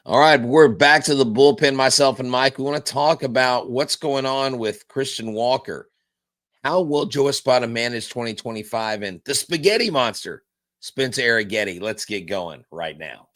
All right, we're back to the bullpen, myself and Mike. We want to talk about what's going on with Christian Walker. How will Joe Espada manage 2025 and the spaghetti monster, Spencer Arrighetti? Let's get going right now.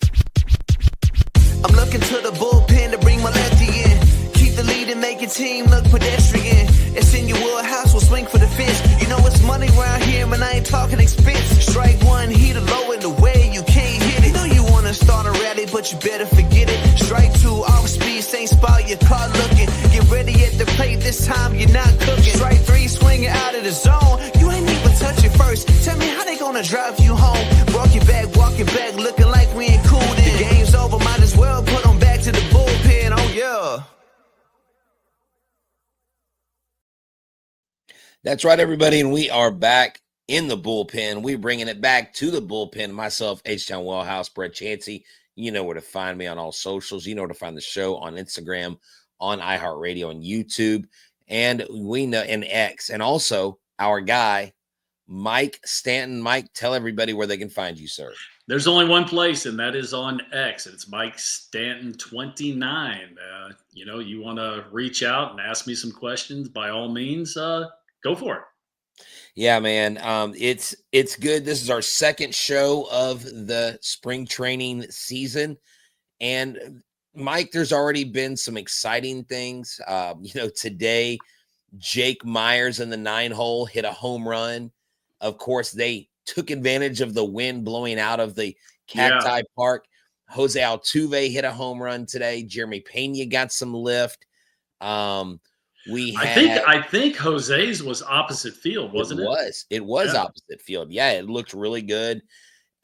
I'm looking to the bullpen to bring my lefty in. Keep the lead and make your team look pedestrian. It's in your wheelhouse, we'll swing for the fence. You know it's money around here, man, I ain't talking expense. Strike one, heat low in the way, you can't hit it. You know you want to start a rally, but you better forget it. Strike two, off speed, same spot, your car looking. Get ready at the plate, this time you're not cooking. Strike three, swinging out of the zone. You ain't even touch it first. Tell me how they gonna drive you home. Walk your back, looking like we ain't cool then. The game's over, might as well put them back to the bullpen, oh yeah. That's right, everybody, and we are back in the bullpen. We're bringing it back to the bullpen. Myself, H-Town Wellhouse, Brett Chancey. You know where to find me on all socials. You know where to find the show on Instagram, on iHeartRadio, on YouTube, and we know in X. And also our guy, Mike Stanton. Mike, tell everybody where they can find you, sir. There's only one place, and that is on X. It's Mike Stanton 29. You want to reach out and ask me some questions, by all means, go for it. Yeah, man. It's good. This is our second show of the spring training season. And Mike, there's already been some exciting things. Today, Jake Myers in the 9-hole hit a home run. Of course, they took advantage of the wind blowing out of the Cacti Park. Jose Altuve hit a home run today. Jeremy Pena got some lift. I think Jose's was opposite field, wasn't it? It was opposite field. Yeah, it looked really good.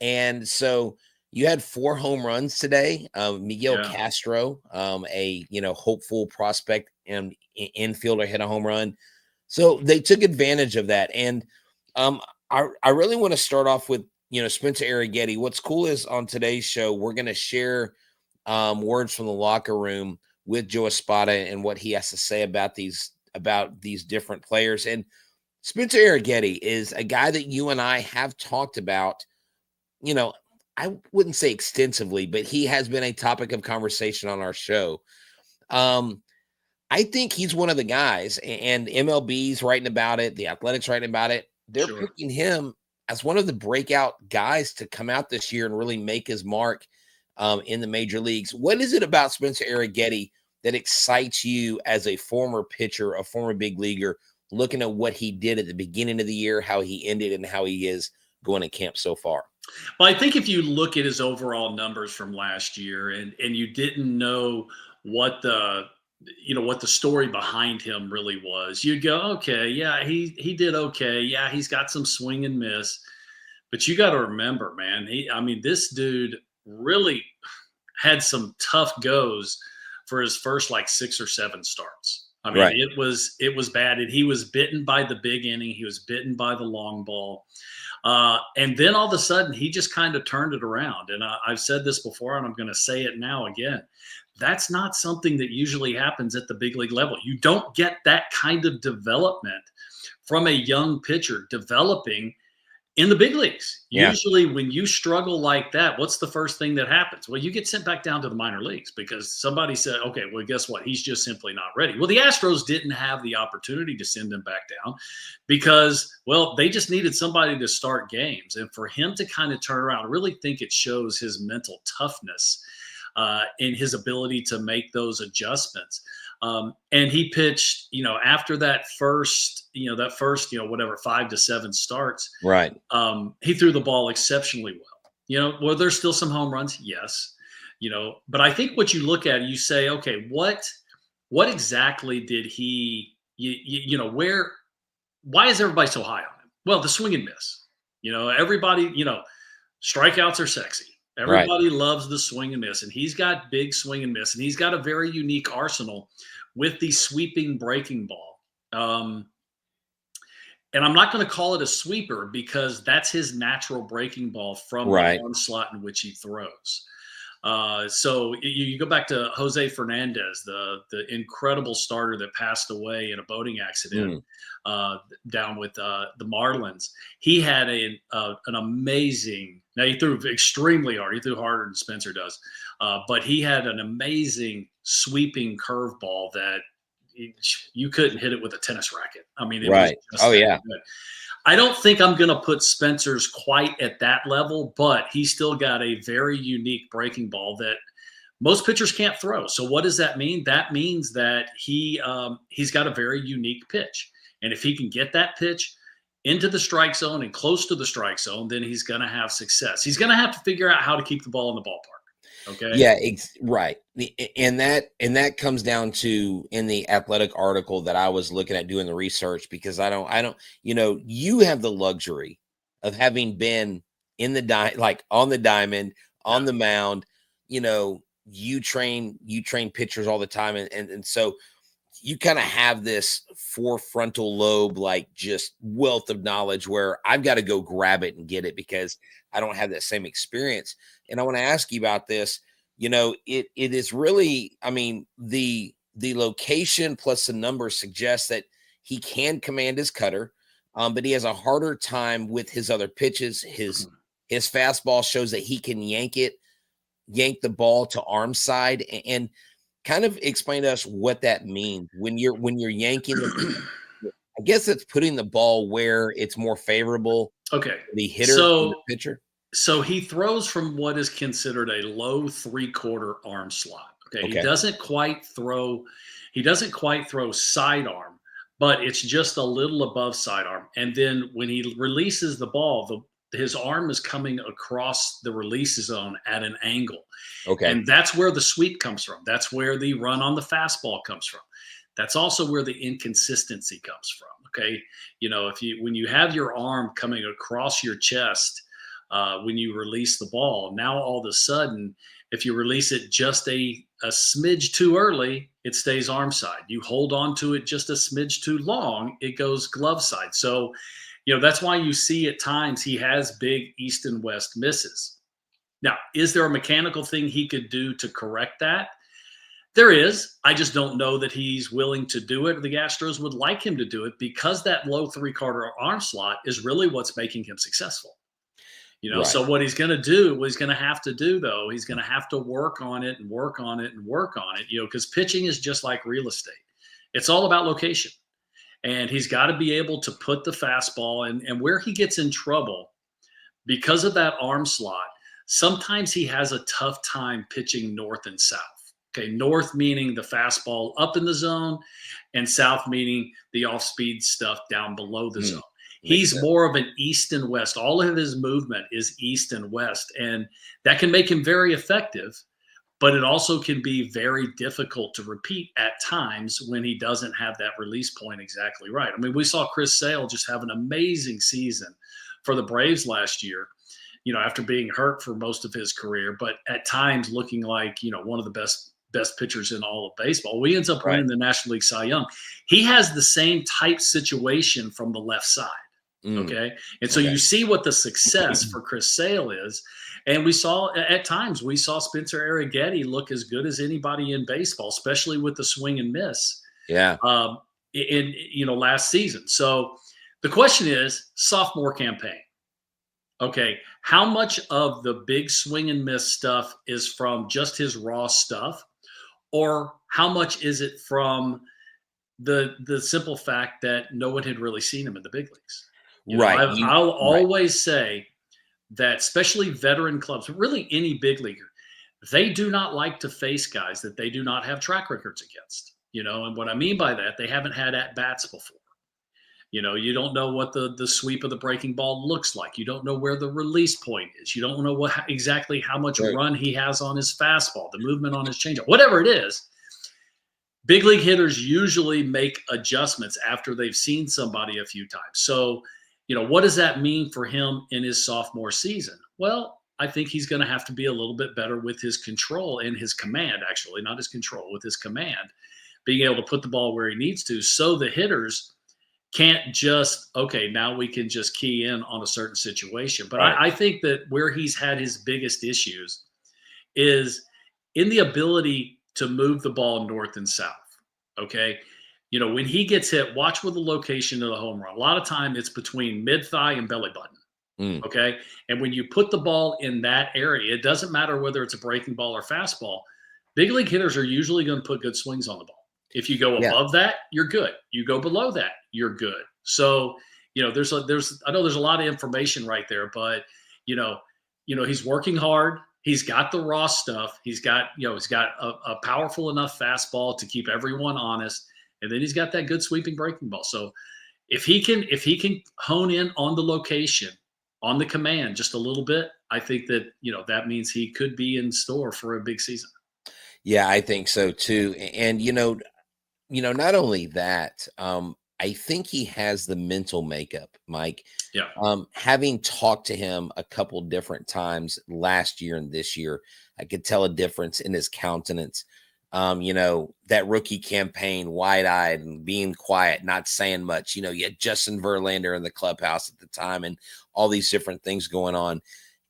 And so you had 4 home runs today. Miguel Castro, a hopeful prospect and infielder, hit a home run. So they took advantage of that. And I really want to start off with Spencer Arrighetti. What's cool is on today's show we're going to share words from the locker room with Joe Espada and what he has to say about these different players. And Spencer Arrighetti is a guy that you and I have talked about, I wouldn't say extensively, but he has been a topic of conversation on our show. I think he's one of the guys, and MLB's writing about it, the Athletics writing about it. They're picking him as one of the breakout guys to come out this year and really make his mark in the major leagues. What is it about Spencer Arrighetti that excites you as a former pitcher, a former big leaguer, looking at what he did at the beginning of the year, how he ended, and how he is going to camp so far? Well, I think if you look at his overall numbers from last year and you didn't know what the story behind him really was, you'd go, okay, yeah, he did okay. Yeah, he's got some swing and miss. But you got to remember, man, this dude really had some tough goes for his first 6 or 7 starts. It was bad. And he was bitten by the big inning. He was bitten by the long ball. And then all of a sudden he just kind of turned it around. And I've said this before, and I'm going to say it now again. That's not something that usually happens at the big league level. You don't get that kind of development from a young pitcher developing in the big leagues. Yeah. Usually when you struggle like that, what's the first thing that happens? Well, you get sent back down to the minor leagues because somebody said, okay, well, guess what? He's just simply not ready. Well, the Astros didn't have the opportunity to send him back down because, well, they just needed somebody to start games. And for him to kind of turn around, I really think it shows his mental toughness and his ability to make those adjustments. And he pitched, after that first 5 to 7 starts, right. He threw the ball exceptionally well. Were there still some home runs? Yes. But I think what you look at, you say, okay, what exactly did he, why is everybody so high on him? Well, the swing and miss, everybody, strikeouts are sexy. Everybody loves the swing and miss, and he's got big swing and miss, and he's got a very unique arsenal with the sweeping breaking ball. And I'm not going to call it a sweeper because that's his natural breaking ball from the arm slot in which he throws. So you go back to Jose Fernandez, the incredible starter that passed away in a boating accident down with the Marlins. He had an amazing Now, he threw extremely hard. He threw harder than Spencer does. But he had an amazing sweeping curveball that you couldn't hit it with a tennis racket. I mean, it was just good. I don't think I'm going to put Spencer's quite at that level, but he's still got a very unique breaking ball that most pitchers can't throw. So what does that mean? That means that he's got a very unique pitch. And if he can get that pitch into the strike zone and close to the strike zone, then he's going to have success. He's going to have to figure out how to keep the ball in the ballpark. Okay. Yeah, right. And that comes down to in the Athletic article that I was looking at doing the research, because I don't, you have the luxury of having been in the on the diamond, on the mound, you train pitchers all the time. And so you kind of have this frontal lobe, just wealth of knowledge where I've got to go grab it and get it because I don't have that same experience. And I want to ask you about this. It is really, the location plus the numbers suggest that he can command his cutter, but he has a harder time with his other pitches. His fastball shows that he can yank the ball to arm side, and kind of explain to us what that means when you're yanking. I guess it's putting the ball where it's more favorable. Okay. For the hitter, and the pitcher. So he throws from what is considered a low 3/4 arm slot. Okay. He doesn't quite throw sidearm, but it's just a little above sidearm. And then when he releases the ball, his arm is coming across the release zone at an angle. Okay. And that's where the sweep comes from. That's where the run on the fastball comes from. That's also where the inconsistency comes from. Okay. When you have your arm coming across your chest, when you release the ball, now all of a sudden, if you release it just a smidge too early, it stays arm side. You hold on to it just a smidge too long, it goes glove side. So, that's why you see at times he has big east and west misses. Now, is there a mechanical thing he could do to correct that? There is. I just don't know that he's willing to do it. The Astros would like him to do it because that low 3/4 arm slot is really what's making him successful. Right. So what he's going to have to do, though, he's going to have to work on it and work on it and work on it, because pitching is just like real estate. It's all about location. And he's got to be able to put the fastball and where he gets in trouble because of that arm slot. Sometimes he has a tough time pitching north and south. Okay. North meaning the fastball up in the zone, and south meaning the off-speed stuff down below the zone. He's more of an east and west. All of his movement is east and west, and that can make him very effective, but it also can be very difficult to repeat at times when he doesn't have that release point exactly right. We saw Chris Sale just have an amazing season for the Braves last year, after being hurt for most of his career, but at times looking like, one of the best pitchers in all of baseball. We ends up winning the National League Cy Young. He has the same type situation from the left side. Okay. And so you see what the success for Chris Sale is. And at times we saw Spencer Arrighetti look as good as anybody in baseball, especially with the swing and miss. Yeah. Last season. So the question is sophomore campaign. Okay. How much of the big swing and miss stuff is from just his raw stuff, or how much is it from the simple fact that no one had really seen him in the big leagues? I'll always say that, especially veteran clubs, really any big leaguer, they do not like to face guys that they do not have track records against. And what I mean by that, they haven't had at-bats before. You don't know what the sweep of the breaking ball looks like. You don't know where the release point is. You don't know exactly how much run he has on his fastball, the movement on his changeup, whatever it is. Big league hitters usually make adjustments after they've seen somebody a few times. So, what does that mean for him in his sophomore season? Well, I think he's going to have to be a little bit better with his control and his command, actually, not his control, with his command, being able to put the ball where he needs to, so the hitters can't just, now we can just key in on a certain situation. But I think that where he's had his biggest issues is in the ability to move the ball north and south. Okay. When he gets hit, watch where the location of the home run. A lot of time it's between mid-thigh and belly button. Mm. Okay. And when you put the ball in that area, it doesn't matter whether it's a breaking ball or fastball. Big league hitters are usually going to put good swings on the ball. If you go Yeah. above that, you're good. You go below that, you're good. So, I know there's a lot of information right there, but he's working hard. He's got the raw stuff. He's got a powerful enough fastball to keep everyone honest. And then he's got that good sweeping breaking ball. So if he can hone in on the location, on the command just a little bit, I think that that means he could be in store for a big season. Yeah, I think so too. And not only that, I think he has the mental makeup, Mike. Yeah. Having talked to him a couple different times last year and this year, I could tell a difference in his countenance. That rookie campaign, wide-eyed and being quiet, not saying much. You had Justin Verlander in the clubhouse at the time and all these different things going on.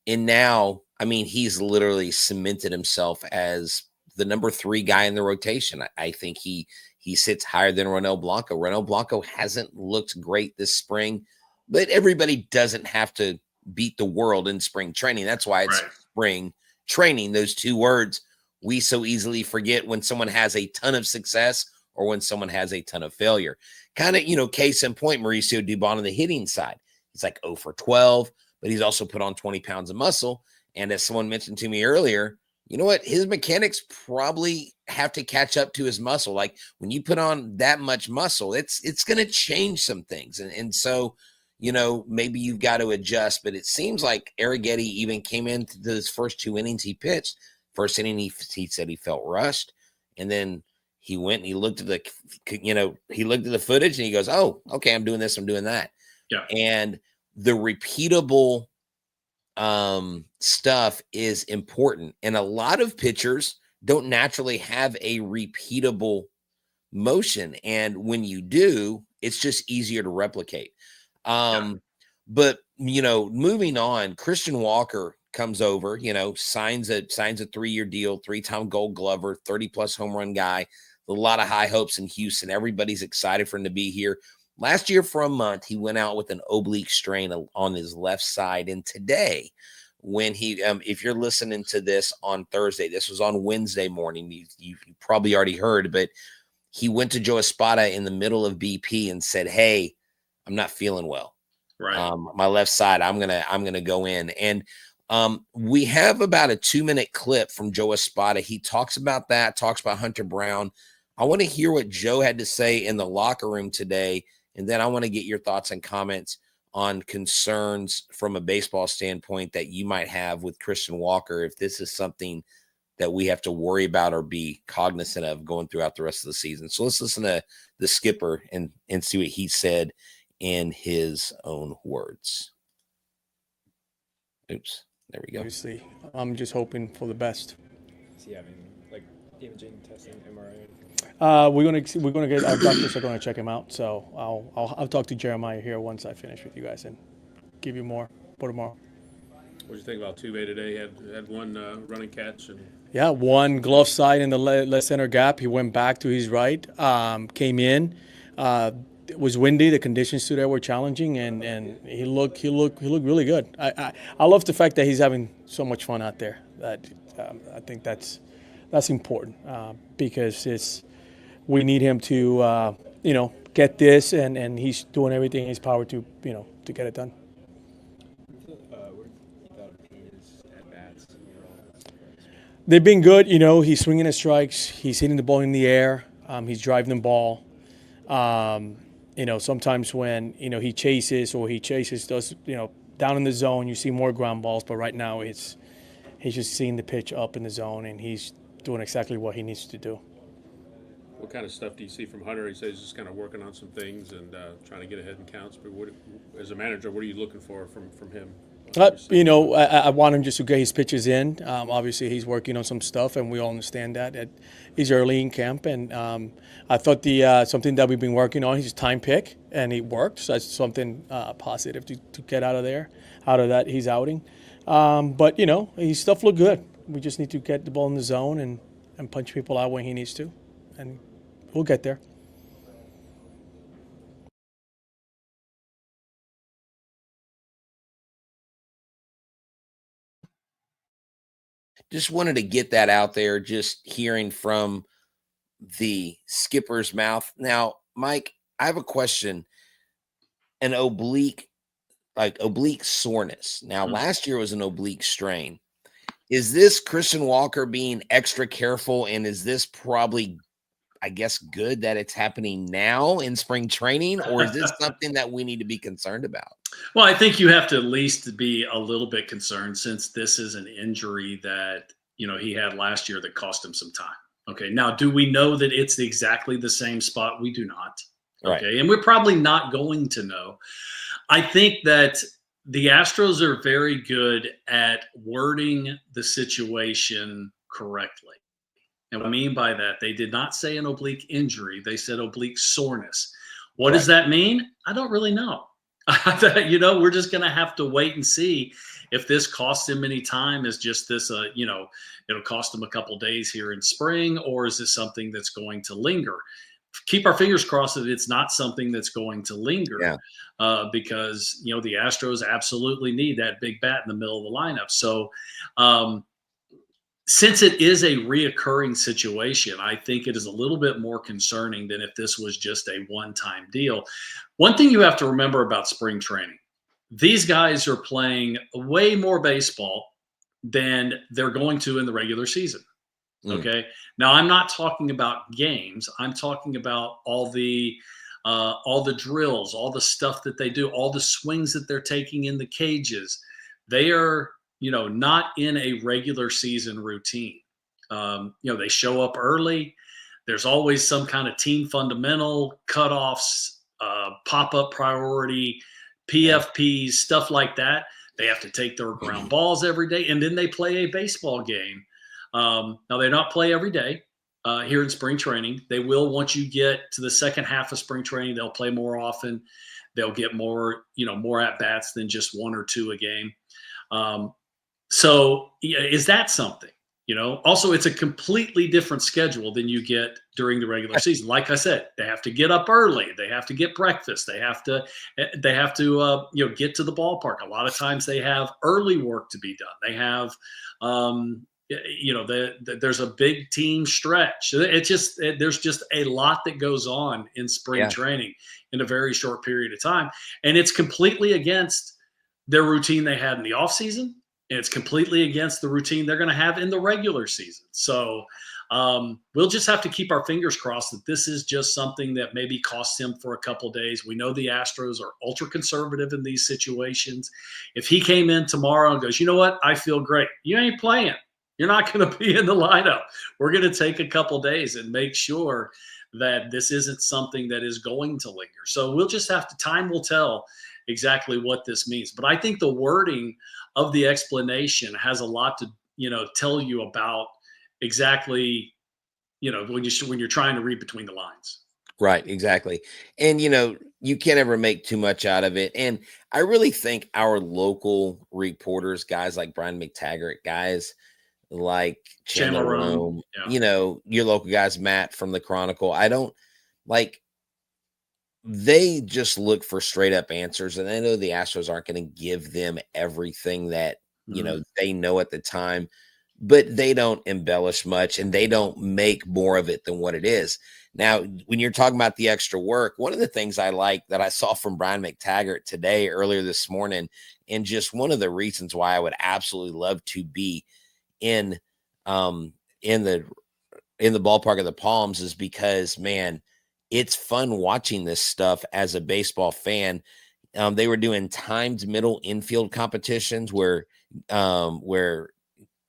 And now, I mean, he's literally cemented himself as the number 3 guy in the rotation. I think he sits higher than Ronel Blanco. Ronel Blanco hasn't looked great this spring, but everybody doesn't have to beat the world in spring training. That's why it's Right. spring training. Those 2 words we so easily forget when someone has a ton of success or when someone has a ton of failure. Kind of, case in point, Mauricio Dubon on the hitting side. He's like 0 for 12, but he's also put on 20 pounds of muscle. And as someone mentioned to me earlier, you know what? His mechanics probably have to catch up to his muscle. Like when you put on that much muscle, it's going to change some things. And so, maybe you've got to adjust, but it seems like Arrighetti even came into his first 2 innings he pitched. First inning, he said he felt rushed. And then he went and he looked at the footage and he goes, oh, okay, I'm doing this, I'm doing that. Yeah. And the repeatable stuff is important. And a lot of pitchers don't naturally have a repeatable motion. And when you do, it's just easier to replicate. But moving on, Christian Walker comes over, signs a 3-year deal, 3-time Gold Glover, 30+ home run guy. A lot of high hopes in Houston. Everybody's excited for him to be here. Last year for a month, he went out with an oblique strain on his left side. And today, when he, if you're listening to this on Thursday, this was on Wednesday morning, you probably already heard, but he went to Joe Espada in the middle of BP and said, hey, I'm not feeling well. Right. My left side, I'm gonna go in. And we have about a 2-minute clip from Joe Espada. He talks about that, talks about Hunter Brown. I want to hear what Joe had to say in the locker room today. And then I want to get your thoughts and comments on concerns from a baseball standpoint that you might have with Christian Walker, if this is something that we have to worry about or be cognizant of going throughout the rest of the season. So let's listen to the skipper and see what he said in his own words. Oops, there we go. Obviously, I'm just hoping for the best. Is he having like imaging, testing, MRI? We're gonna get our doctors are gonna check him out. So I'll talk to Jeremiah here once I finish with you guys and give you more for tomorrow. What did you think about Tuve today? Had one running catch and. Yeah, one glove side in the left center gap. He went back to his right, came in. It was windy. The conditions today were challenging, and he looked really good. I love the fact that he's having so much fun out there. That I think that's important because we need him to get this, and he's doing everything in his power to get it done. They've been good. He's swinging his strikes. He's hitting the ball in the air. He's driving the ball. Sometimes when, he chases those, down in the zone, you see more ground balls. But right now he's just seeing the pitch up in the zone, and he's doing exactly what he needs to do. What kind of stuff do you see from Hunter? He says he's just kind of working on some things and trying to get ahead in counts. But as a manager, what are you looking for from him? I want him just to get his pitches in. Obviously, he's working on some stuff, and we all understand that. He's early in camp, and I thought something that we've been working on, his time pick, and it worked. So that's something positive to get out of that he's outing. But, his stuff looked good. We just need to get the ball in the zone and punch people out when he needs to, and we'll get there. just wanted to get that out there, just hearing from the skipper's mouth. Now, Mike, I have a question. An oblique soreness. Now, last year was an oblique strain. Is this Christian Walker being extra careful? And is this probably, I guess, good that it's happening now in spring training? Or is this something that we need to be concerned about? Well, I think you have to at least be a little bit concerned, since this is an injury that, he had last year that cost him some time. Okay. Now, do we know that it's exactly the same spot? We do not. Okay. Right. And we're probably not going to know. I think that the Astros are very good at wording the situation correctly. And what I mean by that, they did not say an oblique injury. They said oblique soreness. What does that mean? I don't really know. We're just going to have to wait and see if this costs him any time. Is just this, it'll cost him a couple days here in spring, or is this something that's going to linger? Keep our fingers crossed that it's not something that's going to linger, because, the Astros absolutely need that big bat in the middle of the lineup. So, since it is a reoccurring situation, I think it is a little bit more concerning than if this was just a one-time deal. One thing you have to remember about spring training, these guys are playing way more baseball than they're going to in the regular season. Okay. Now, I'm not talking about games. I'm talking about all the drills, all the stuff that they do, all the swings that they're taking in the cages. They are, not in a regular season routine. They show up early. There's always some kind of team fundamental, cutoffs, pop-up priority, PFPs, stuff like that. They have to take their ground balls every day, and then they play a baseball game. Now, they don't play every day here in spring training. They will, once you get to the second half of spring training, they'll play more often. They'll get more, more at-bats than just one or two a game. So is that something? Also, it's a completely different schedule than you get during the regular season. Like I said, they have to get up early. They have to get breakfast. They have to get to the ballpark. A lot of times they have early work to be done. They have, there's a big team stretch. There's just a lot that goes on in spring training in a very short period of time. And it's completely against their routine they had in the offseason. And it's completely against the routine they're going to have in the regular season. So we'll just have to keep our fingers crossed that this is just something that maybe costs him for a couple of days. We know the Astros are ultra conservative in these situations. If he came in tomorrow and goes, you know what, I feel great. You ain't playing. You're not going to be in the lineup. We're going to take a couple of days and make sure that this isn't something that is going to linger. So we'll just have to, time will tell exactly what this means. But I think the wording of the explanation has a lot to, tell you about exactly, when you're trying to read between the lines. Right, exactly. And, you can't ever make too much out of it. And I really think our local reporters, guys like Brian McTaggart, guys like Chandler Rome, your local guys, Matt from the Chronicle, they just look for straight up answers. And I know the Astros aren't going to give them everything that, they know at the time, but they don't embellish much and they don't make more of it than what it is. Now, when you're talking about the extra work, one of the things I like that I saw from Brian McTaggart today, earlier this morning, and just one of the reasons why I would absolutely love to be in the ballpark of the Palms is because, man, it's fun watching this stuff as a baseball fan. They were doing timed middle infield competitions where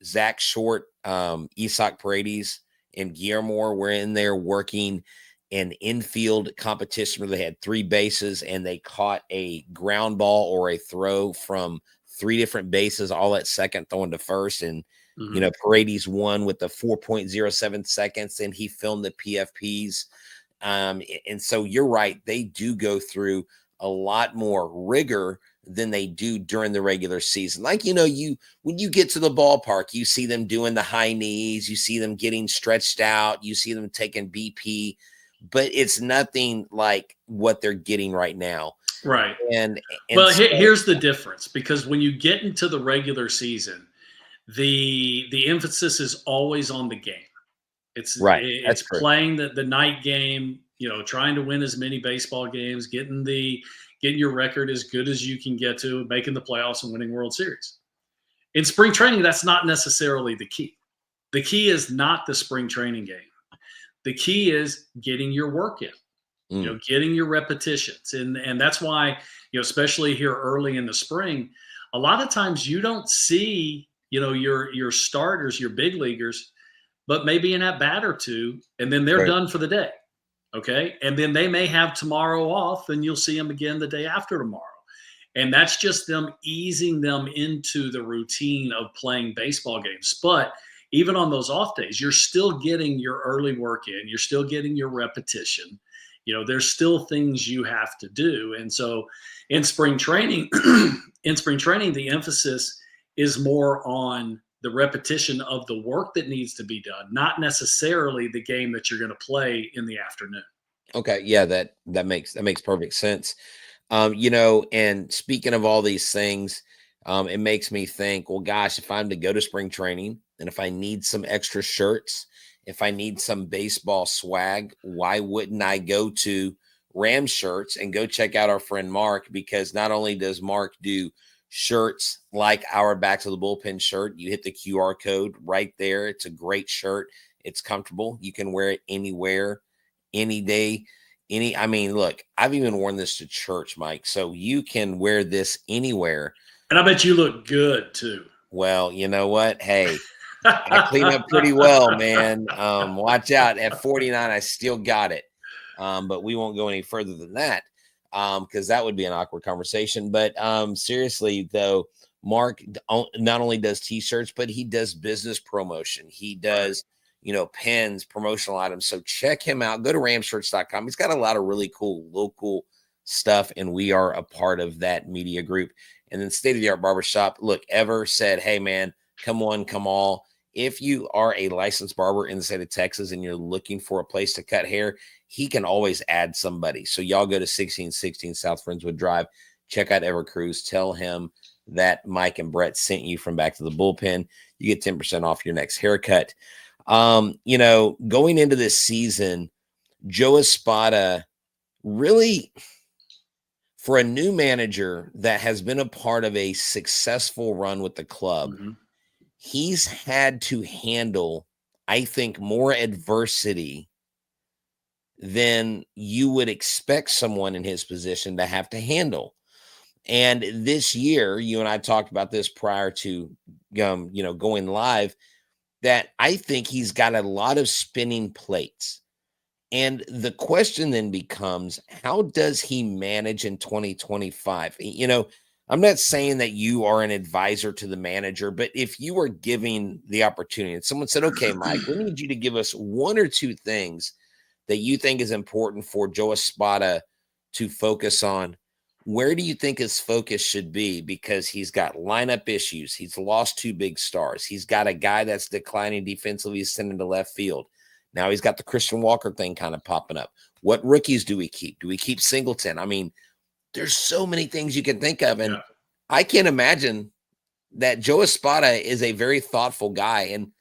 Zach Short, Isak Paredes, and Guillermo were in there working an infield competition where they had three bases and they caught a ground ball or a throw from three different bases, all at second, throwing to first. And, Paredes won with the 4.07 seconds, and he filmed the PFPs. And so you're right. They do go through a lot more rigor than they do during the regular season. Like, when you get to the ballpark, you see them doing the high knees, you see them getting stretched out, you see them taking BP, but it's nothing like what they're getting right now. Right. And well, here's the difference, because when you get into the regular season, the emphasis is always on the game. It's Right. it's playing the night game, trying to win as many baseball games, getting your record as good as you can get to, making the playoffs and winning World Series. In spring training, that's not necessarily the key. The key is not the spring training game. The key is getting your work in, getting your repetitions. And that's why, especially here early in the spring, a lot of times you don't see, your starters, your big leaguers, but maybe an at-bat or two, and then they're done for the day. Okay. And then they may have tomorrow off, and you'll see them again the day after tomorrow. And that's just them easing them into the routine of playing baseball games. But even on those off days, you're still getting your early work in. You're still getting your repetition. There's still things you have to do. And so in spring training, the emphasis is more on the repetition of the work that needs to be done, not necessarily the game that you're going to play in the afternoon. Okay. Yeah, that makes perfect sense. And speaking of all these things, it makes me think, well, gosh, if I'm to go to spring training and if I need some extra shirts, if I need some baseball swag, why wouldn't I go to Ram Shirts and go check out our friend Mark? Because not only does Mark do shirts like our Back to the Bullpen shirt, you hit the QR code right there. It's a great shirt. It's comfortable. You can wear it anywhere, any day. Look, I've even worn this to church, Mike. So you can wear this anywhere. And I bet you look good too. Well, you know what? Hey, I clean up pretty well, man. Watch out. At 49, I still got it. But we won't go any further than that because that would be an awkward conversation. But seriously, though, Mark not only does T-shirts, but he does business promotion. He does pens, promotional items. So check him out. Go to ramshirts.com. He's got a lot of really cool local stuff, and we are a part of that media group. And then State of the Art Barbershop. Look, Ever said, hey, man, come on, come all. If you are a licensed barber in the state of Texas and you're looking for a place to cut hair, he can always add somebody. So y'all go to 1616 South Friendswood Drive. Check out Ever Cruz. Tell him that Mike and Brett sent you from Back to the Bullpen. You get 10% off your next haircut. Going into this season, Joe Espada really, for a new manager that has been a part of a successful run with the club, he's had to handle, I think, more adversity than you would expect someone in his position to have to handle. And this year, you and I talked about this prior to, going live, that I think he's got a lot of spinning plates. And the question then becomes, how does he manage in 2025? I'm not saying that you are an advisor to the manager, but if you were giving the opportunity and someone said, okay, Mike, we need you to give us one or two things that you think is important for Joe Espada to focus on, where do you think his focus should be? Because he's got lineup issues. He's lost two big stars. He's got a guy that's declining defensively. He's sending to left field. Now he's got the Christian Walker thing kind of popping up. What rookies do we keep? Do we keep Singleton? I mean, there's so many things you can think of. And I can't imagine that Joe Espada is a very thoughtful guy. And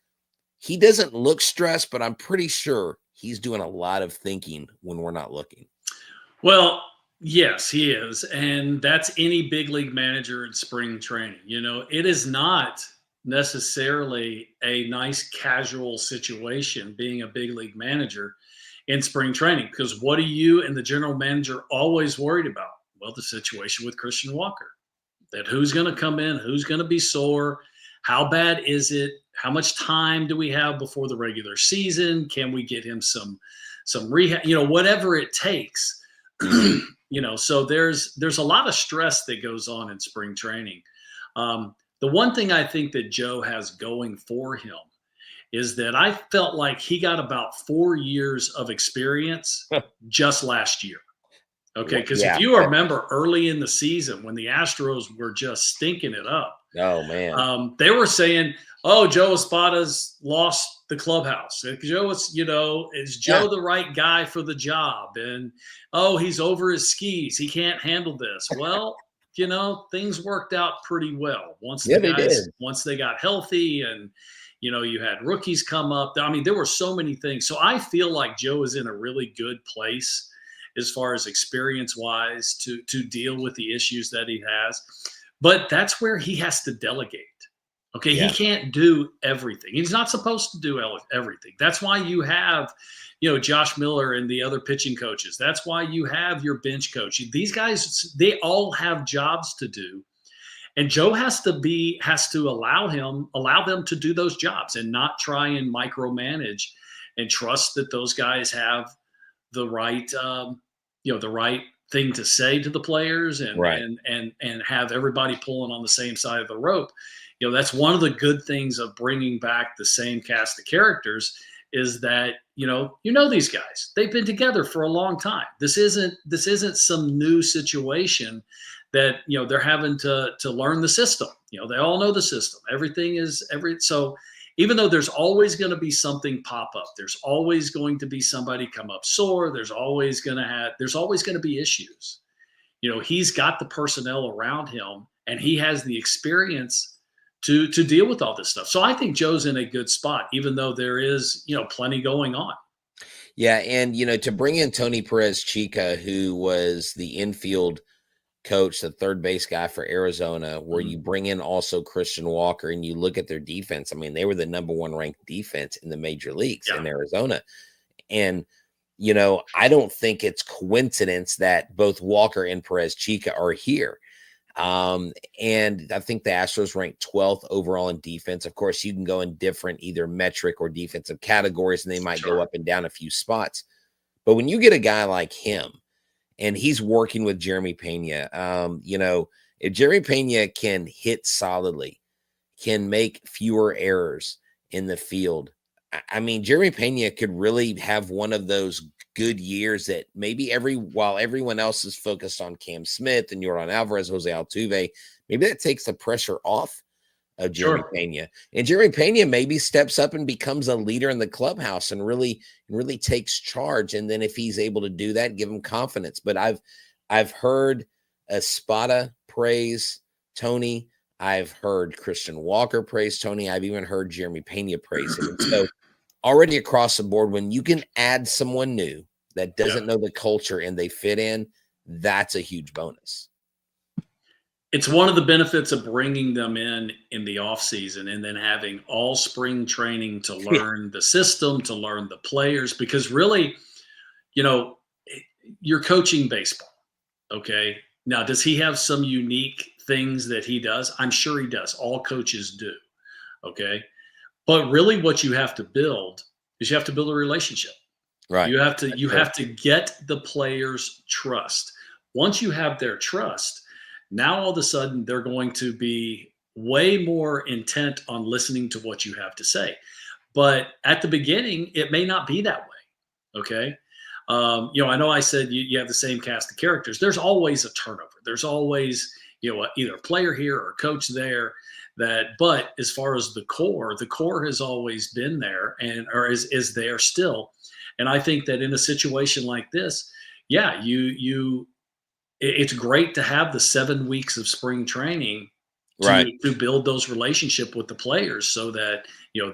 he doesn't look stressed, but I'm pretty sure he's doing a lot of thinking when we're not looking. Well, yes, he is. And that's any big league manager in spring training. It is not necessarily a nice casual situation being a big league manager in spring training, because what are you and the general manager always worried about? Well, the situation with Christian Walker, that who's going to come in, who's going to be sore, how bad is it, how much time do we have before the regular season, can we get him some rehab, whatever it takes. So there's a lot of stress that goes on in spring training. The one thing I think that Joe has going for him is that I felt like he got about 4 years of experience just last year. Okay, because if you remember early in the season when the Astros were just stinking it up, oh man, they were saying, "Oh, Joe Espada's lost the clubhouse. Joe is Joe the right guy for the job?" And he's over his skis. He can't handle this. Well, things worked out pretty well once Yeah, they did. once they got healthy, and you had rookies come up. I mean, there were so many things. So I feel like Joe is in a really good place as far as experience wise to deal with the issues that he has. But that's where he has to delegate. Okay, Yeah. he can't do everything. He's not supposed to do everything. That's why you have, Josh Miller and the other pitching coaches. That's why you have your bench coach. These guys, they all have jobs to do. And Joe has to allow them to do those jobs and not try and micromanage, and trust that those guys have the right, the right thing to say to the players, and Right. and have everybody pulling on the same side of the rope. That's one of the good things of bringing back the same cast of characters, is that these guys, they've been together for a long time. This isn't some new situation that they're having to learn the system. They all know the system. So even though there's always going to be something pop up, there's always going to be somebody come up sore, there's always going to be issues. He's got the personnel around him, and he has the experience to deal with all this stuff. So I think Joe's in a good spot, even though there is, plenty going on. Yeah. And, to bring in Tony Perez Chica, who was the infield coach, the third base guy for Arizona, where you bring in also Christian Walker, and you look at their defense. I mean, they were the number one ranked defense in the major leagues in Arizona. And, I don't think it's coincidence that both Walker and Perez Chica are here. And I think the Astros ranked 12th overall in defense. Of course, you can go in different either metric or defensive categories, and they might go up and down a few spots. But when you get a guy like him, and he's working with Jeremy Pena, if Jeremy Pena can hit solidly, can make fewer errors in the field, I mean, Jeremy Pena could really have one of those good years that maybe while everyone else is focused on Cam Smith and Yordan Alvarez, Jose Altuve, maybe that takes the pressure off of Jeremy Pena. And Jeremy Pena maybe steps up and becomes a leader in the clubhouse and really takes charge. And then if he's able to do that, give him confidence. But I've heard Espada praise Tony. I've heard Christian Walker praise Tony. I've even heard Jeremy Pena praise him. So already across the board, when you can add someone new that doesn't know the culture and they fit in, that's a huge bonus. It's one of the benefits of bringing them in the off season, and then having all spring training to learn the system, to learn the players, because really, you're coaching baseball. Okay. Now, does he have some unique things that he does? I'm sure he does. All coaches do. Okay. But really what you have to build is a relationship. Right. You have to get the players' trust. Once you have their trust, now all of a sudden they're going to be way more intent on listening to what you have to say. But at the beginning, it may not be that way. Okay. I know I said you have the same cast of characters. There's always a turnover. There's always, either a player here or a coach there. But as far as the core has always been there or is there still. And I think that in a situation like this, it's great to have the 7 weeks of spring training to build those relationships with the players, so that,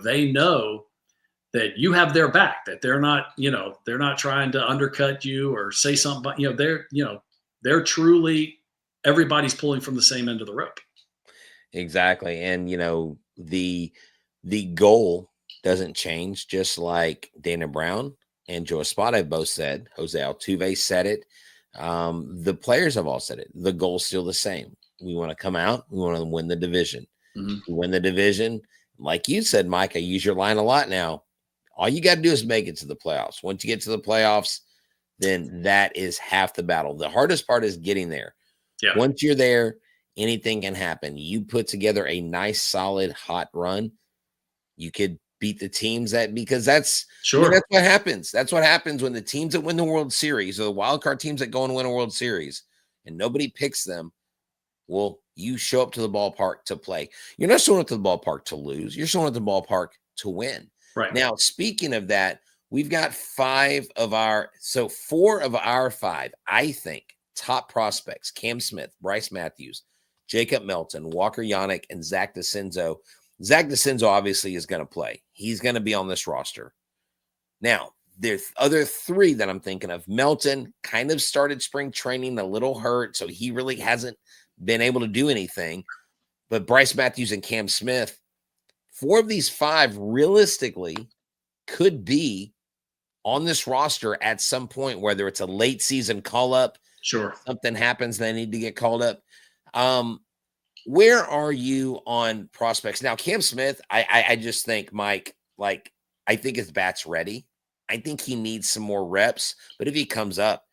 they know that you have their back, that they're not trying to undercut you or say something, but, they're truly, everybody's pulling from the same end of the rope. Exactly. And, the goal doesn't change, just like Dana Brown and Joe Espada both said. Jose Altuve said it. The players have all said it. The goal's still the same. We want to come out. We want to win the division. We win the division. Like you said, Mike, I use your line a lot now. All you got to do is make it to the playoffs. Once you get to the playoffs, then that is half the battle. The hardest part is getting there. Yeah. Once you're there, anything can happen. You put together a nice, solid, hot run, you could beat the teams because that's that's what happens. That's what happens when the teams that win the World Series, or the wild card teams that go and win a World Series, and nobody picks them. Well, you show up to the ballpark to play. You're not showing up to the ballpark to lose. You're showing up to the ballpark to win. Right. Now, speaking of that, we've got 4 of our 5, I think, top prospects, Cam Smith, Bryce Matthews, Jacob Melton, Walker Yannick, and Zach DeCenzo. Zach DeCenzo obviously is going to play. He's going to be on this roster. Now, there's other three that I'm thinking of. Melton kind of started spring training a little hurt, so he really hasn't been able to do anything. But Bryce Matthews and Cam Smith, 4 of these 5 realistically could be on this roster at some point, whether it's a late season call up, sure, something happens, they need to get called up. Where are you on prospects now? Cam Smith, I just think, Mike, like, I think his bat's ready. I think he needs some more reps, but if he comes up,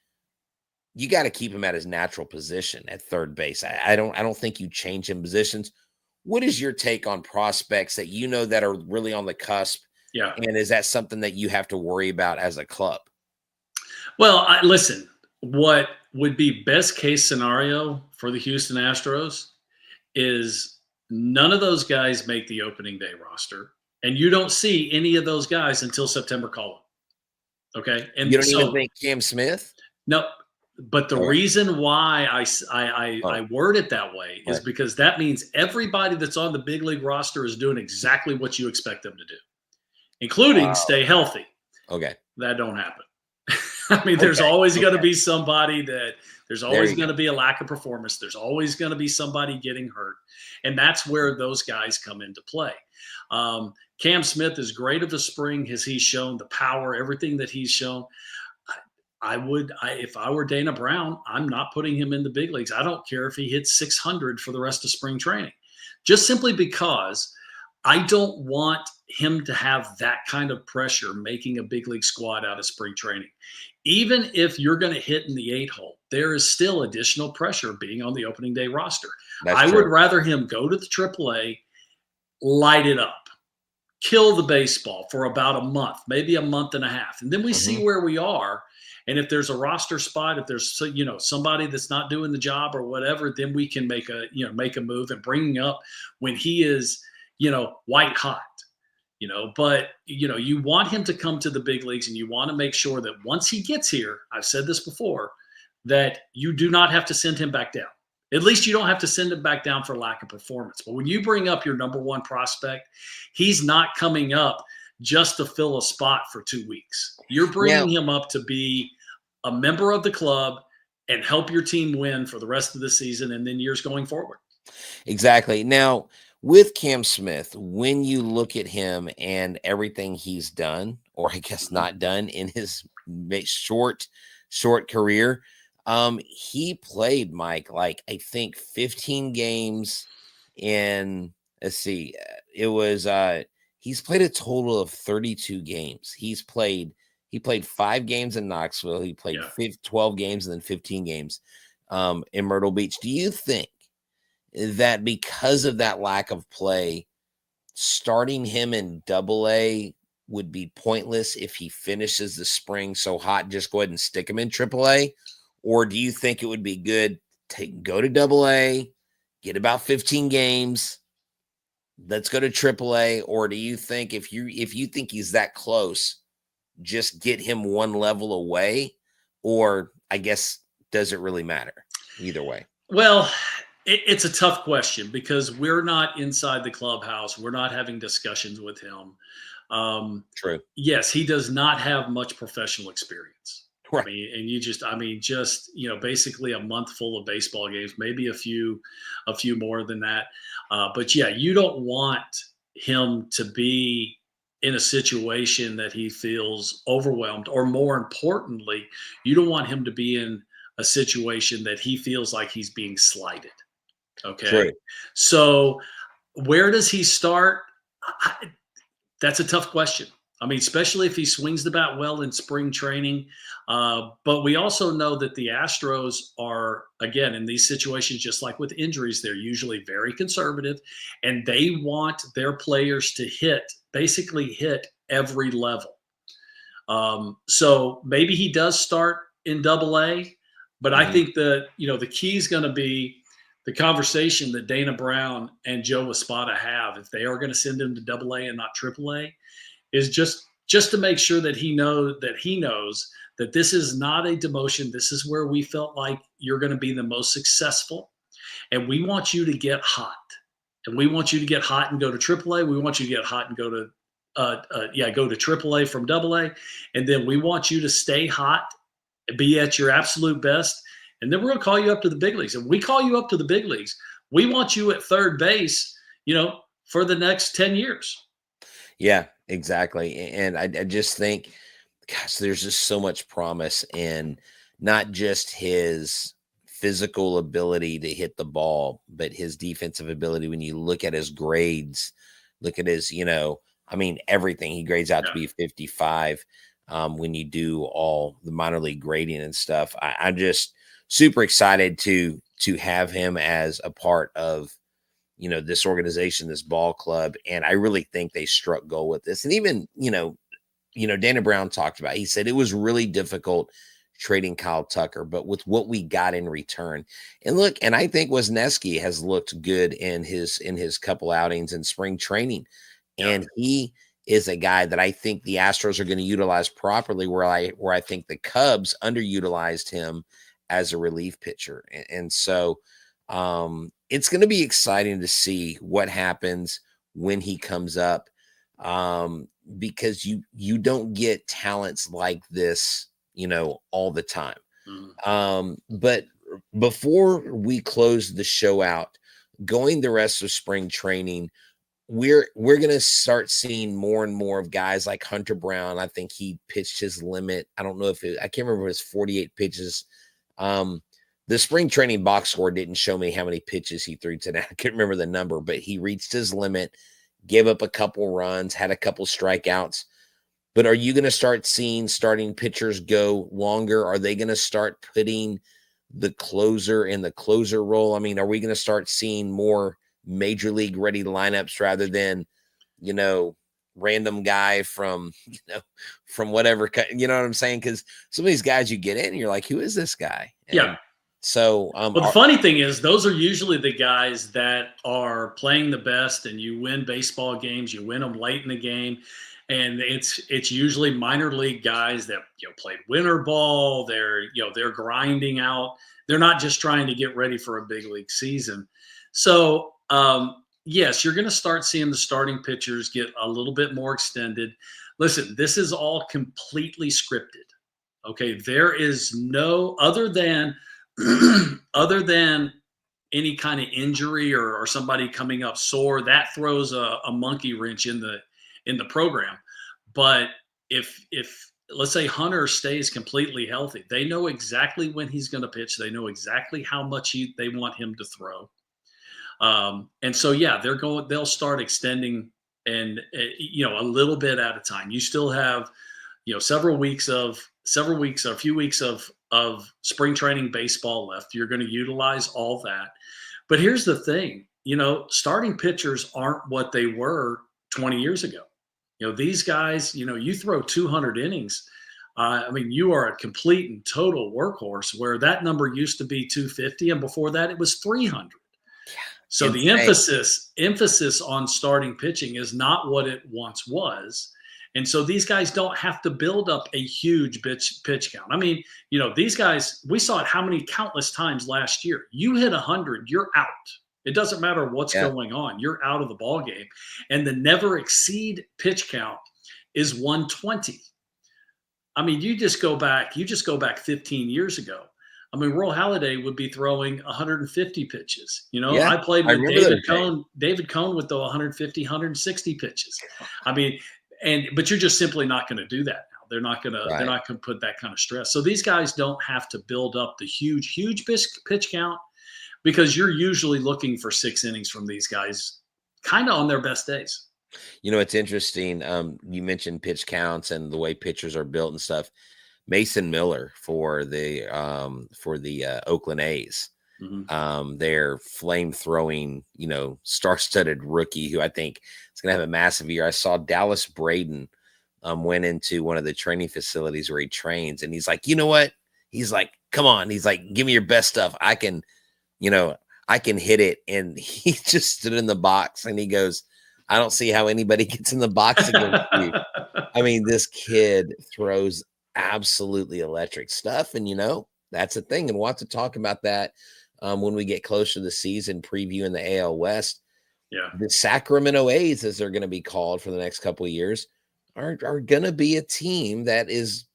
you got to keep him at his natural position at third base. I don't think you change him positions. What is your take on prospects that you know that are really on the cusp? Yeah. And is that something that you have to worry about as a club? Well, listen, what would be best case scenario for the Houston Astros is none of those guys make the opening day roster, and you don't see any of those guys until September call-up. Okay? And you don't even think Cam Smith? No. But the reason why I word it that way is because that means everybody that's on the big league roster is doing exactly what you expect them to do, including stay healthy. Okay. That don't happen. I mean, there's always going to be somebody there's always going to be a lack of performance. There's always going to be somebody getting hurt. And that's where those guys come into play. Cam Smith, as great of the spring as he's shown, the power, everything that he's shown, if I were Dana Brown, I'm not putting him in the big leagues. I don't care if he hits 600 for the rest of spring training, just simply because I don't want him to have that kind of pressure making a big league squad out of spring training. Even if you're going to hit in the 8-hole, there is still additional pressure being on the opening day roster. I would rather him go to the AAA, light it up, kill the baseball for about a month, maybe a month and a half. And then we see where we are. And if there's a roster spot, if there's, somebody that's not doing the job or whatever, then we can make a move and bring him up when he is, white hot, but you want him to come to the big leagues, and you want to make sure that once he gets here, I've said this before, that you do not have to send him back down. At least you don't have to send him back down for lack of performance. But when you bring up your number 1 prospect, he's not coming up just to fill a spot for 2 weeks. You're bringing him up to be a member of the club and help your team win for the rest of the season and then years going forward. Exactly. Now, with Cam Smith, when you look at him and everything he's done, or I guess not done in his short career, he played, Mike, like I think 15 games in, let's see, it was, he's played a total of 32 games. He played 5 games in Knoxville. He played 12 games and then 15 games in Myrtle Beach. Do you think that because of that lack of play, starting him in Double-A would be pointless if he finishes the spring so hot? Just go ahead and stick him in Triple-A? Or do you think it would be good to go to Double-A, get about 15 games, let's go to Triple-A? Or do you think if you think he's that close, just get him one level away? Or I guess, does it really matter either way? Well, it's a tough question because we're not inside the clubhouse. We're not having discussions with him. True. Yes, he does not have much professional experience. Right. Basically a month full of baseball games, maybe a few more than that. But yeah, you don't want him to be in a situation that he feels overwhelmed, or more importantly, you don't want him to be in a situation that he feels like he's being slighted. Okay. True. So where does he start? That's a tough question. I mean, especially if he swings the bat well in spring training. But we also know that the Astros are, again, in these situations, just like with injuries, they're usually very conservative, and they want their players to basically hit every level. So maybe he does start in Double-A, but I think the key is going to be the conversation that Dana Brown and Joe Espada have, if they are going to send him to Double-A and not Triple-A, is just just to make sure that he knows that this is not a demotion. This is where we felt like you're going to be the most successful, and we want you to get hot. And we want you to get hot and go to AAA. We want you to get hot and go to go to AAA from AA, and then we want you to stay hot, be at your absolute best, and then we're going to call you up to the big leagues. And we call you up to the big leagues, we want you at third base, for the next 10 years. Yeah, exactly. And I just think, gosh, there's just so much promise in not just his physical ability to hit the ball, but his defensive ability. When you look at his grades, look at his, everything. He grades out to be 55 when you do all the minor league grading and stuff. I'm just super excited to have him as a part of, this organization, this ball club. And I really think they struck gold with this. And even, Dana Brown talked about, he said it was really difficult trading Kyle Tucker, but with what we got in return. And look, and I think Wisniewski has looked good in his couple outings in spring training. And he is a guy that I think the Astros are going to utilize properly, where I think the Cubs underutilized him as a relief pitcher. And so it's going to be exciting to see what happens when he comes up, because you don't get talents like this, all the time. But before we close the show out, going the rest of spring training, we're going to start seeing more and more of guys like Hunter Brown. I think he pitched his limit. I don't know I can't remember if it was 48 pitches. The spring training box score didn't show me how many pitches he threw today. I can't remember the number, but he reached his limit, gave up a couple runs, had a couple strikeouts. But are you going to start seeing starting pitchers go longer? Are they going to start putting the closer in the closer role? I mean, are we going to start seeing more major league ready lineups rather than, random guy from whatever, you know what I'm saying? Because some of these guys you get in and you're like, who is this guy? And so, but the funny thing is, those are usually the guys that are playing the best, and you win baseball games, you win them late in the game. And it's usually minor league guys that, played winter ball. They're grinding out. They're not just trying to get ready for a big league season. So, yes, you're going to start seeing the starting pitchers get a little bit more extended. Listen, this is all completely scripted. Okay, there is no other than any kind of injury or somebody coming up sore, that throws a monkey wrench in the program. But if let's say Hunter stays completely healthy, they know exactly when he's going to pitch. They know exactly how much they want him to throw. And so, they'll start extending and, a little bit at a time. You still have, a few weeks of spring training baseball left. You're going to utilize all that. But here's the thing, starting pitchers aren't what they were 20 years ago. These guys, you throw 200 innings. You are a complete and total workhorse, where that number used to be 250. And before that, it was 300. So the emphasis on starting pitching is not what it once was. And so these guys don't have to build up a huge pitch count. These guys, we saw it how many countless times last year. You hit 100, you're out. It doesn't matter what's going on. You're out of the ball game. And the never exceed pitch count is 120. You just go back 15 years ago. Royal Halladay would be throwing 150 pitches. I played with David Cohn with the 150, 160 pitches. But you're just simply not going to do that now. They're not going to put that kind of stress. So these guys don't have to build up the huge pitch count, because you're usually looking for 6 innings from these guys kind of on their best days. It's interesting. You mentioned pitch counts and the way pitchers are built and stuff. Mason Miller for the Oakland A's, their flame throwing, star-studded rookie who I think is going to have a massive year. I saw Dallas Braden went into one of the training facilities where he trains, and he's like, you know what? He's like, come on. He's like, give me your best stuff. I can hit it. And he just stood in the box and he goes, I don't see how anybody gets in the box against you. I mean, this kid throws absolutely electric stuff, and that's a thing. And we'll have to talk about that when we get closer to the season, previewing the AL West. Yeah, the Sacramento A's, as they're going to be called for the next couple of years, are going to be a team they're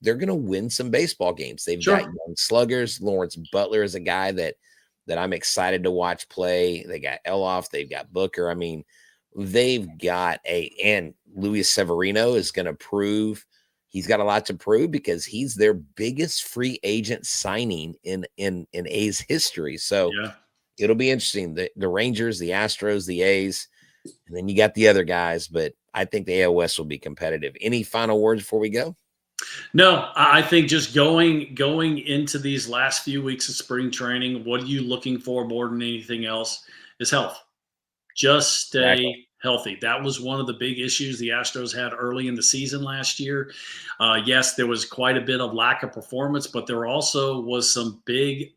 going to win some baseball games. They've got young sluggers. Lawrence Butler is a guy that I'm excited to watch play. They got Eloff. They've got Booker. I mean, they've got and Luis Severino is going to prove he's got a lot to prove because he's their biggest free agent signing in A's history. So it'll be interesting. The Rangers, the Astros, the A's, and then you got the other guys, but I think the AL West will be competitive. Any final words before we go? No, I think just going into these last few weeks of spring training, what are you looking for more than anything else is health. Just stay healthy. That was one of the big issues the Astros had early in the season last year. Yes, there was quite a bit of lack of performance, but there also was some big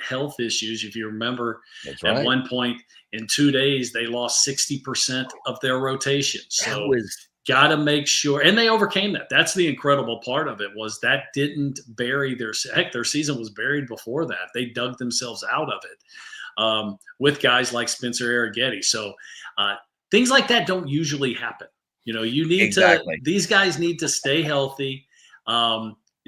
health issues. If you remember, at one point in 2 days, they lost 60% of their rotation. So got to make sure, and they overcame that. That's the incredible part of it, was that didn't bury their season was buried before that. They dug themselves out of it with guys like Spencer Arrighetti. So things like that don't usually happen. You need these guys need to stay healthy.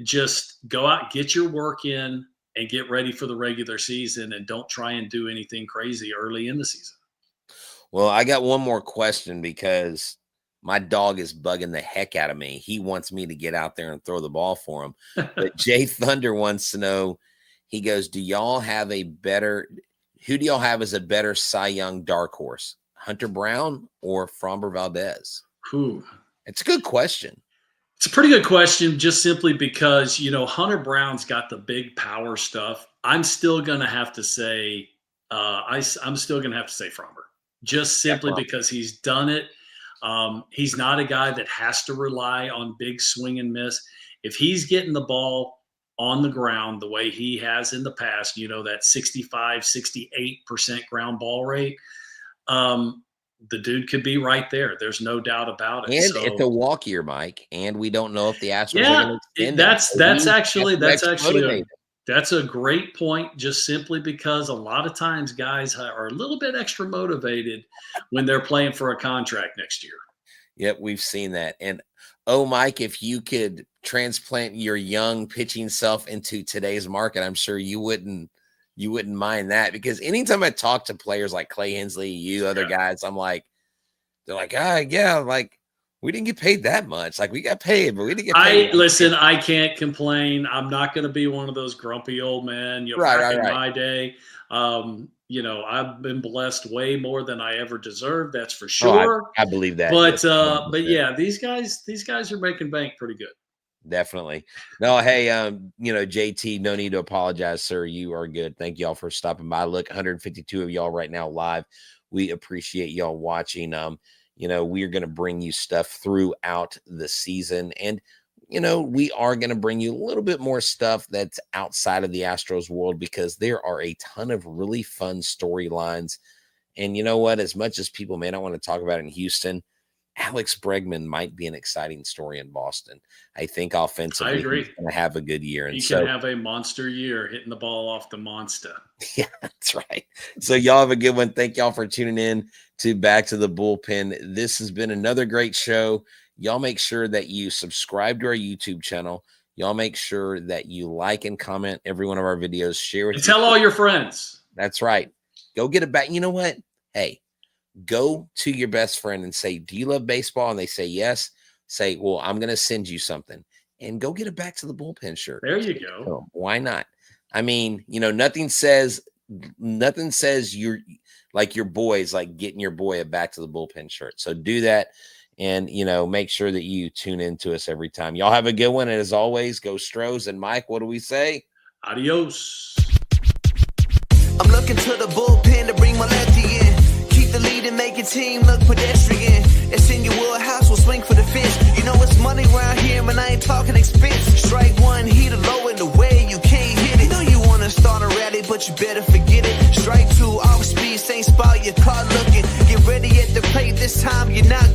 Just go out, get your work in, and get ready for the regular season, and don't try and do anything crazy early in the season. Well, I got one more question because my dog is bugging the heck out of me. He wants me to get out there and throw the ball for him. But Jay Thunder wants to know, he goes, who do y'all have as a better Cy Young dark horse, Hunter Brown or Framber Valdez? It's a good question. It's a pretty good question, just simply because, Hunter Brown's got the big power stuff. I'm still going to have to say, Framber, just simply because he's done it. He's not a guy that has to rely on big swing and miss. If he's getting the ball on the ground the way he has in the past, that 65, 68% ground ball rate, the dude could be right there. There's no doubt about it. And it's a walk year, Mike. And we don't know if the Astros are going to extend that's a great point, just simply because a lot of times guys are a little bit extra motivated when they're playing for a contract next year. Yep, we've seen that. And Mike, if you could transplant your young pitching self into today's market, I'm sure you wouldn't mind that, because anytime I talk to players like Clay Hensley, other guys, I'm like, they're like, we didn't get paid that much. Like, we got paid, but we didn't get paid. Listen, I can't complain. I'm not going to be one of those grumpy old men. Back in my day, I've been blessed way more than I ever deserved. That's for sure. I believe that. But yeah, these guys are making bank pretty good. Definitely. No, hey, JT, no need to apologize, sir. You are good. Thank y'all for stopping by. Look, 152 of y'all right now live. We appreciate y'all watching. We are going to bring you stuff throughout the season, and we are going to bring you a little bit more stuff that's outside of the Astros world, because there are a ton of really fun storylines. And you know what? As much as people may not want to talk about it in Houston, Alex Bregman might be an exciting story in Boston. I think offensively, I agree. He's going to have a good year. And he can have a monster year hitting the ball off the monster. Yeah, that's right. So y'all have a good one. Thank y'all for tuning in to Back to the Bullpen. This has been another great show. Y'all make sure that you subscribe to our YouTube channel. Y'all make sure that you like and comment every one of our videos. Share with tell all your friends. That's right. Go get it back. You know what? Hey, go to your best friend and say, do you love baseball? And they say yes. Say, well, I'm going to send you something, and go get a Back to the Bullpen shirt. There you go. So, why not? I mean, nothing says you're like your boys, like getting your boy a Back to the Bullpen shirt. So do that, and, make sure that you tune into us every time. Y'all have a good one. And as always, go Stros. And Mike, what do we say? Adios. I'm looking to the bullpen to bring my lefty in. The lead and make your team look pedestrian. It's in your wheelhouse, we'll swing for the fence. It's money around here, man, I ain't talking expense. Strike one, heat low in the way you can't hit it. You wanna start a rally, but you better forget it. Strike two, off speed, same spot, your car looking. Get ready at the plate, this this time you're not